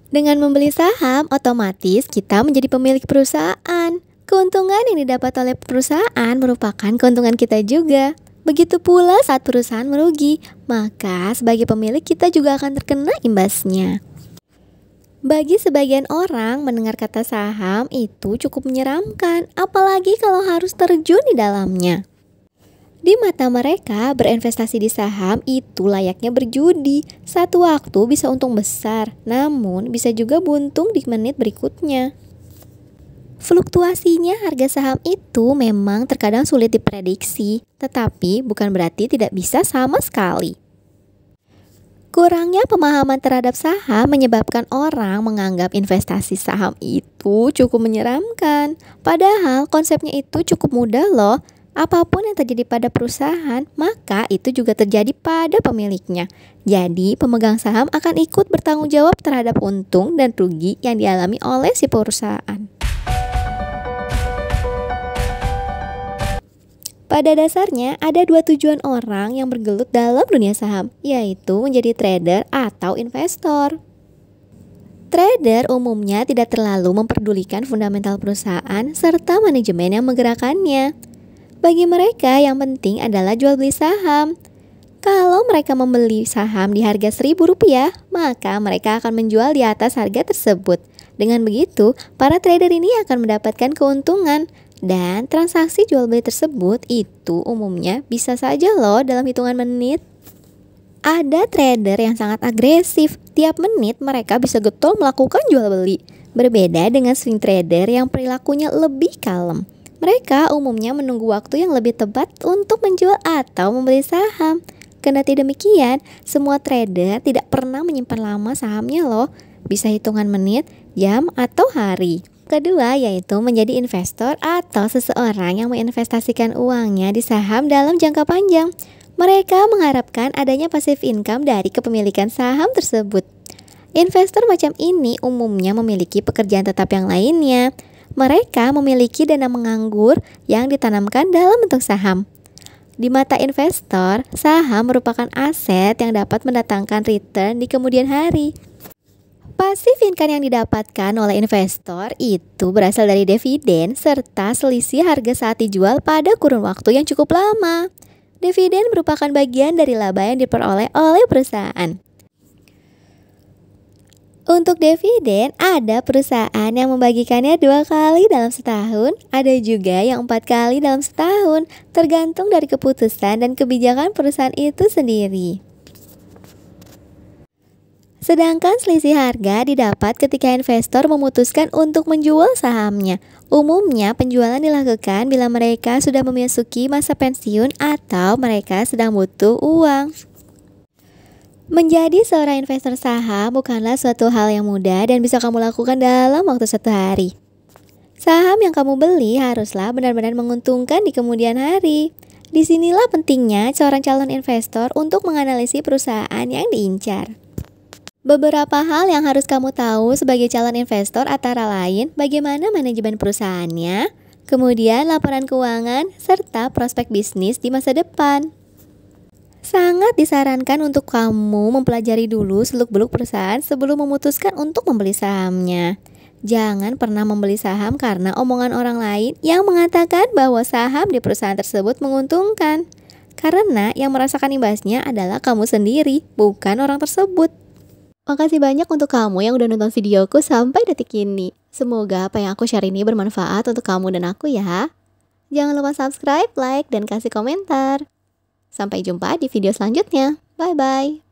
Dengan membeli saham, otomatis kita menjadi pemilik perusahaan. Keuntungan yang didapat oleh perusahaan merupakan keuntungan kita juga. Begitu pula saat perusahaan merugi, maka sebagai pemilik kita juga akan terkena imbasnya. Bagi sebagian orang, mendengar kata saham itu cukup menyeramkan, apalagi kalau harus terjun di dalamnya. Di mata mereka, berinvestasi di saham itu layaknya berjudi. Satu waktu bisa untung besar, namun bisa juga buntung di menit berikutnya. Fluktuasinya harga saham itu memang terkadang sulit diprediksi, tetapi bukan berarti tidak bisa sama sekali. Kurangnya pemahaman terhadap saham menyebabkan orang menganggap investasi saham itu cukup menyeramkan. Padahal konsepnya itu cukup mudah loh. Apapun yang terjadi pada perusahaan, maka itu juga terjadi pada pemiliknya. Jadi, pemegang saham akan ikut bertanggung jawab terhadap untung dan rugi yang dialami oleh si perusahaan. Pada dasarnya, ada dua tujuan orang yang bergelut dalam dunia saham, yaitu menjadi trader atau investor. Trader umumnya tidak terlalu memperdulikan fundamental perusahaan serta manajemen yang menggerakkannya. Bagi mereka yang penting adalah jual beli saham. Kalau mereka membeli saham di harga Rp1.000, maka mereka akan menjual di atas harga tersebut. Dengan begitu, para trader ini akan mendapatkan keuntungan. Dan transaksi jual beli tersebut itu umumnya bisa saja loh dalam hitungan menit. Ada trader yang sangat agresif. Tiap menit mereka bisa getol melakukan jual beli. Berbeda dengan swing trader yang perilakunya lebih kalem. Mereka umumnya menunggu waktu yang lebih tepat untuk menjual atau membeli saham. Kendati demikian, semua trader tidak pernah menyimpan lama sahamnya loh. Bisa hitungan menit, jam, atau hari. Kedua yaitu menjadi investor atau seseorang yang menginvestasikan uangnya di saham dalam jangka panjang. Mereka mengharapkan adanya passive income dari kepemilikan saham tersebut. Investor macam ini umumnya memiliki pekerjaan tetap yang lainnya. Mereka memiliki dana menganggur yang ditanamkan dalam bentuk saham. Di mata investor, saham merupakan aset yang dapat mendatangkan return di kemudian hari. Passive income yang didapatkan oleh investor itu berasal dari dividen serta selisih harga saat dijual pada kurun waktu yang cukup lama. Dividen merupakan bagian dari laba yang diperoleh oleh perusahaan. Untuk dividen, ada perusahaan yang membagikannya 2 kali dalam setahun, ada juga yang 4 kali dalam setahun, tergantung dari keputusan dan kebijakan perusahaan itu sendiri. Sedangkan selisih harga didapat ketika investor memutuskan untuk menjual sahamnya. Umumnya penjualan dilakukan bila mereka sudah memasuki masa pensiun atau mereka sedang butuh uang. Menjadi seorang investor saham bukanlah suatu hal yang mudah dan bisa kamu lakukan dalam waktu 1 hari. Saham yang kamu beli haruslah benar-benar menguntungkan di kemudian hari. Disinilah pentingnya seorang calon investor untuk menganalisis perusahaan yang diincar. Beberapa hal yang harus kamu tahu sebagai calon investor antara lain bagaimana manajemen perusahaannya, kemudian laporan keuangan, serta prospek bisnis di masa depan. Sangat disarankan untuk kamu mempelajari dulu seluk-beluk perusahaan sebelum memutuskan untuk membeli sahamnya. Jangan pernah membeli saham karena omongan orang lain yang mengatakan bahwa saham di perusahaan tersebut menguntungkan. Karena yang merasakan imbasnya adalah kamu sendiri, bukan orang tersebut. Makasih banyak untuk kamu yang udah nonton videoku sampai detik ini. Semoga apa yang aku share ini bermanfaat untuk kamu dan aku ya. Jangan lupa subscribe, like, dan kasih komentar. Sampai jumpa di video selanjutnya. Bye-bye.